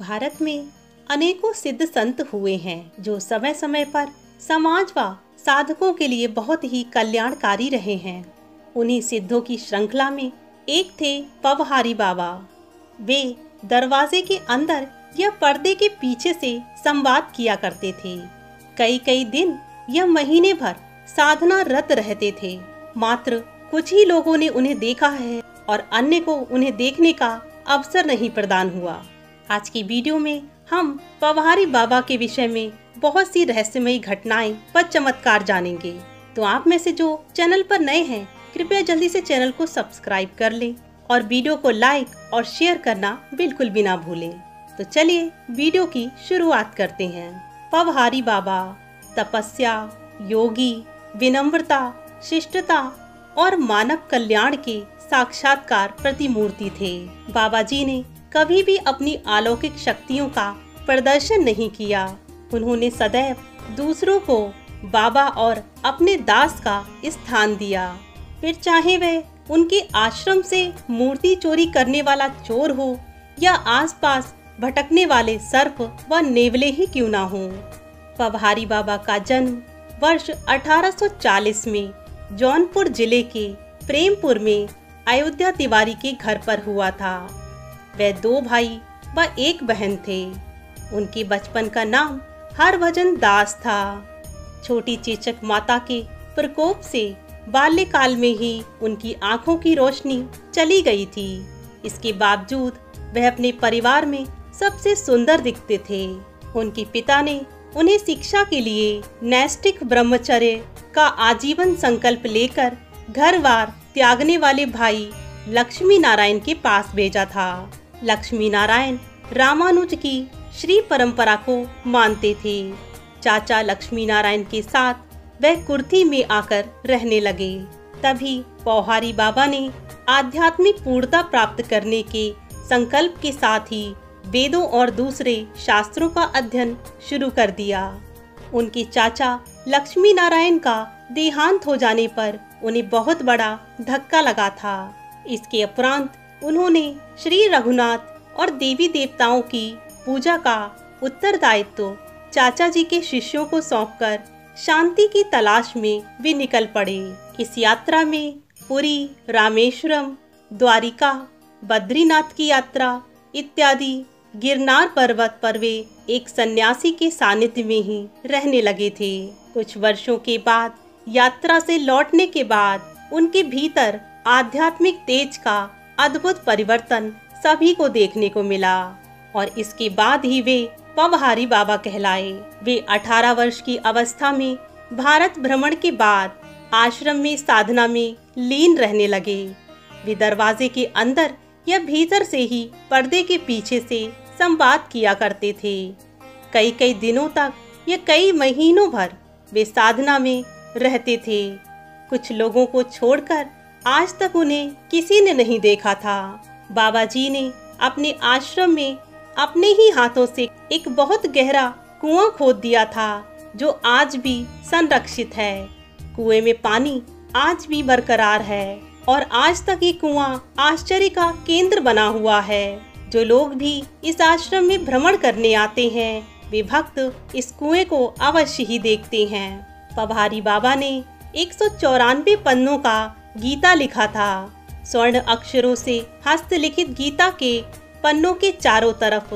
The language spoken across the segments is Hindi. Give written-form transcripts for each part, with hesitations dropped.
भारत में अनेकों सिद्ध संत हुए हैं जो समय समय पर समाज व साधकों के लिए बहुत ही कल्याणकारी रहे हैं। उन्हीं सिद्धों की श्रृंखला में एक थे पवहारी बाबा। वे दरवाजे के अंदर या पर्दे के पीछे से संवाद किया करते थे। कई दिन या महीने भर साधना रत रहते थे। मात्र कुछ ही लोगों ने उन्हें देखा है और अन्य को उन्हें देखने का अवसर नहीं प्रदान हुआ। आज की वीडियो में हम पवहारी बाबा के विषय में बहुत सी रहस्यमयी घटनाएं व चमत्कार जानेंगे। तो आप में से जो चैनल पर नए हैं, कृपया जल्दी से चैनल को सब्सक्राइब कर लें और वीडियो को लाइक और शेयर करना बिल्कुल भी ना भूलें। तो चलिए वीडियो की शुरुआत करते हैं। पवहारी बाबा तपस्या, योगी, विनम्रता, शिष्टता और मानव कल्याण के साक्षात्कार प्रतिमूर्ति थे। बाबा जी ने कभी भी अपनी अलौकिक शक्तियों का प्रदर्शन नहीं किया। उन्होंने सदैव दूसरों को बाबा और अपने दास का स्थान दिया। फिर चाहे वह उनके आश्रम से मूर्ति चोरी करने वाला चोर हो या आसपास भटकने वाले सर्प व नेवले ही क्यों ना हो। पवहारी बाबा का जन्म वर्ष 1840 में जौनपुर जिले के प्रेमपुर में अयोध्या तिवारी के घर पर हुआ था। वे 2 भाई व 1 बहन थे। उनके बचपन का नाम हरभजन दास था। छोटी चेचक माता के प्रकोप से बाल्यकाल में ही उनकी आंखों की रोशनी चली गई थी। इसके बावजूद वह अपने परिवार में सबसे सुंदर दिखते थे। उनके पिता ने उन्हें शिक्षा के लिए नैष्ठिक ब्रह्मचर्य का आजीवन संकल्प लेकर घर-बार त्यागने वाले भाई लक्ष्मी नारायण के पास भेजा था। लक्ष्मी नारायण रामानुज की श्री परंपरा को मानते थे। चाचा लक्ष्मी नारायण के साथ वह कुर्थी में आकर रहने लगे। तभी पवहारी बाबा ने आध्यात्मिक पूर्णता प्राप्त करने के संकल्प के साथ ही वेदों और दूसरे शास्त्रों का अध्ययन शुरू कर दिया। उनके चाचा लक्ष्मी नारायण का देहांत हो जाने पर उन्हें बहुत बड़ा धक्का लगा था। इसके उपरांत उन्होंने श्री रघुनाथ और देवी देवताओं की पूजा का उत्तरदायित्व चाचा जी के शिष्यों को सौंपकर शांति की तलाश में भी निकल पड़े। इस यात्रा में पुरी, रामेश्वरम, द्वारिका, बद्रीनाथ की यात्रा इत्यादि गिरनार पर्वत पर वे एक सन्यासी के सानिध्य में ही रहने लगे थे। कुछ वर्षों के बाद यात्रा से लौटने के बाद उनके भीतर आध्यात्मिक तेज का अद्भुत परिवर्तन सभी को देखने को मिला और इसके बाद ही वे पवहारी बाबा कहलाए। वे 18 वर्ष की अवस्था में भारत भ्रमण के बाद आश्रम में साधना में लीन रहने लगे। वे दरवाजे के अंदर या भीतर से ही पर्दे के पीछे से संवाद किया करते थे। कई दिनों तक या कई महीनों भर वे साधना में रहते थे। कुछ लोगों को छोड़कर आज तक उन्हें किसी ने नहीं देखा था। बाबा जी ने अपने आश्रम में अपने ही हाथों से एक बहुत गहरा कुआं खोद दिया था जो आज भी संरक्षित है। कुएं में पानी आज भी बरकरार है और आज तक ये कुआं आश्चर्य का केंद्र बना हुआ है। जो लोग भी इस आश्रम में भ्रमण करने आते हैं वे भक्त इस कुएं को अवश्य ही देखते हैं। पवहारी बाबा ने 194 पन्नों का गीता लिखा था। स्वर्ण अक्षरों से हस्तलिखित गीता के पन्नों के चारों तरफ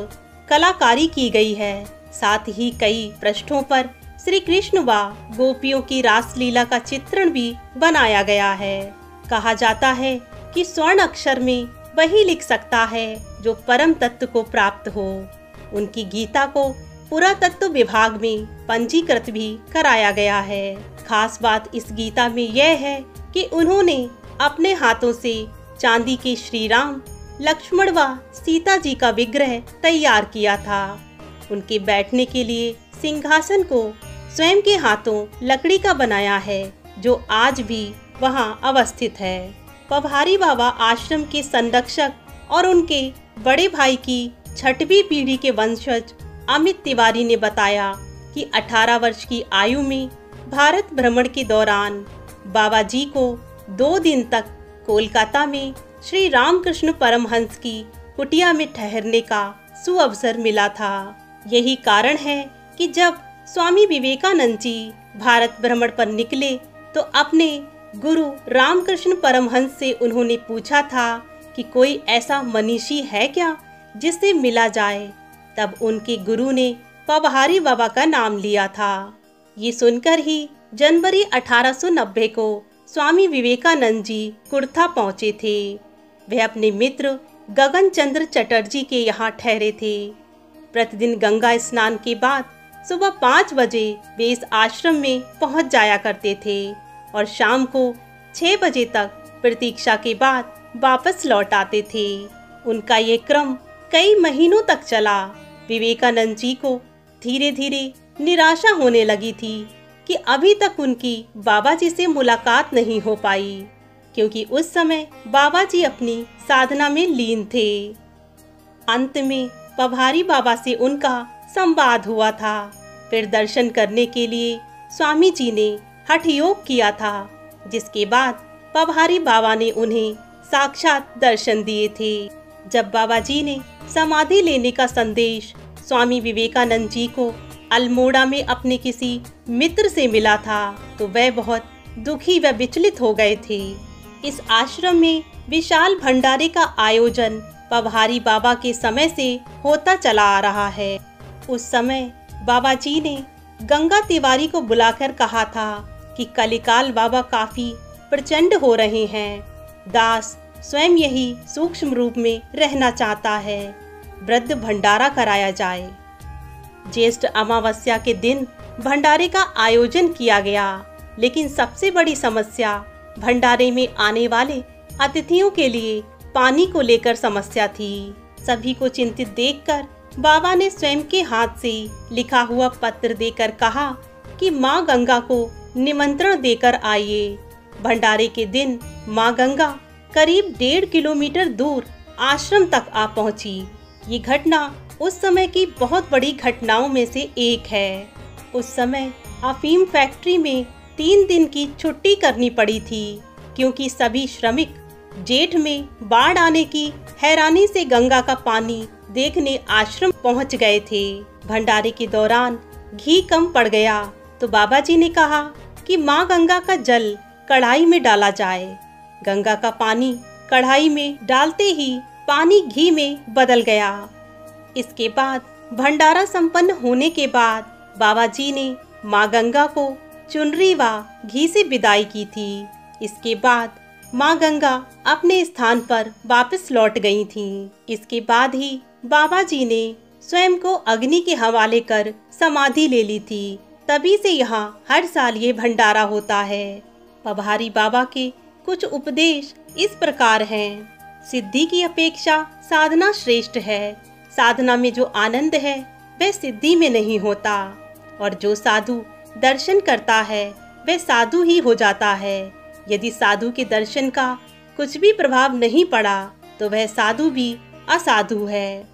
कलाकारी की गई है। साथ ही कई पृष्ठों पर श्री कृष्ण व गोपियों की रासलीला का चित्रण भी बनाया गया है। कहा जाता है कि स्वर्ण अक्षर में वही लिख सकता है जो परम तत्व को प्राप्त हो। उनकी गीता को पुरातत्व विभाग में पंजीकृत भी कराया गया है। खास बात इस गीता में यह है कि उन्होंने अपने हाथों से चांदी के श्री राम, लक्ष्मण व सीता जी का विग्रह तैयार किया था। उनके बैठने के लिए सिंहासन को स्वयं के हाथों लकड़ी का बनाया है जो आज भी वहां अवस्थित है। पवहारी बाबा आश्रम के संरक्षक और उनके बड़े भाई की 6वीं पीढ़ी के वंशज अमित तिवारी ने बताया कि 18 वर्ष की आयु में भारत भ्रमण के दौरान बाबा जी को 2 दिन तक कोलकाता में श्री रामकृष्ण परमहंस की कुटिया में ठहरने का सुअवसर मिला था। यही कारण है कि जब स्वामी विवेकानंद जी भारत भ्रमण पर निकले तो अपने गुरु रामकृष्ण परमहंस से उन्होंने पूछा था कि कोई ऐसा मनीषी है क्या जिससे मिला जाए। तब उनके गुरु ने पवहारी बाबा का नाम लिया था। ये सुनकर ही जनवरी 1890 को स्वामी विवेकानंद जी कुर्था पहुँचे थे। वे अपने मित्र गगन चंद्र चटर्जी के यहाँ ठहरे थे। प्रतिदिन गंगा स्नान के बाद सुबह 5 बजे वे इस आश्रम में पहुंच जाया करते थे और शाम को 6 बजे तक प्रतीक्षा के बाद वापस लौट आते थे। उनका ये क्रम कई महीनों तक चला। विवेकानंद जी को धीरे धीरे निराशा होने लगी थी कि अभी तक उनकी बाबा जी से मुलाकात नहीं हो पाई, क्योंकि उस समय बाबा जी अपनी साधना में लीन थे। अंत में पवहारी बाबा से उनका संवाद हुआ था। फिर दर्शन करने के लिए स्वामी जी ने हठ योग किया था, जिसके बाद पवहारी बाबा ने उन्हें साक्षात दर्शन दिए थे। जब बाबा जी ने समाधि लेने का संदेश स्वामी विवेकानंद जी को अल्मोड़ा में अपने किसी मित्र से मिला था तो वह बहुत दुखी व विचलित हो गए थे। इस आश्रम में विशाल भंडारे का आयोजन पवहारी बाबा के समय से होता चला आ रहा है। उस समय बाबा जी ने गंगा तिवारी को बुलाकर कहा था कि कलिकाल बाबा काफी प्रचंड हो रहे हैं। दास स्वयं यही सूक्ष्म रूप में रहना चाहता है। वृद्ध भंडारा कराया जाए। ज्येष्ठ अमावस्या के दिन भंडारे का आयोजन किया गया, लेकिन सबसे बड़ी समस्या भंडारे में आने वाले अतिथियों के लिए पानी को लेकर समस्या थी। सभी को चिंतित देखकर बाबा ने स्वयं के हाथ से लिखा हुआ पत्र देकर कहा कि माँ गंगा को निमंत्रण देकर आइए। भंडारे के दिन माँ गंगा करीब 1.5 किलोमीटर दूर आश्रम तक आ पहुंची। ये घटना उस समय की बहुत बड़ी घटनाओं में से एक है। उस समय अफीम फैक्ट्री में 3 दिन की छुट्टी करनी पड़ी थी, क्योंकि सभी श्रमिक जेठ में बाढ़ आने की हैरानी से गंगा का पानी देखने आश्रम पहुंच गए थे। भंडारे के दौरान घी कम पड़ गया तो बाबा जी ने कहा कि माँ गंगा का जल कढ़ाई में डाला जाए। गंगा का पानी कढ़ाई में डालते ही पानी घी में बदल गया। इसके बाद भंडारा संपन्न होने के बाद बाबा जी ने माँ गंगा को चुनरी व घी से विदाई की थी। इसके बाद माँ गंगा अपने स्थान पर वापस लौट गई थीं। इसके बाद ही बाबा जी ने स्वयं को अग्नि के हवाले कर समाधि ले ली थी। तभी से यहाँ हर साल ये भंडारा होता है। पवहारी बाबा के कुछ उपदेश इस प्रकार हैं। सिद्धि की अपेक्षा साधना श्रेष्ठ है। साधना में जो आनंद है वह सिद्धि में नहीं होता, और जो साधु दर्शन करता है वह साधु ही हो जाता है। यदि साधु के दर्शन का कुछ भी प्रभाव नहीं पड़ा तो वह साधु भी असाधु है।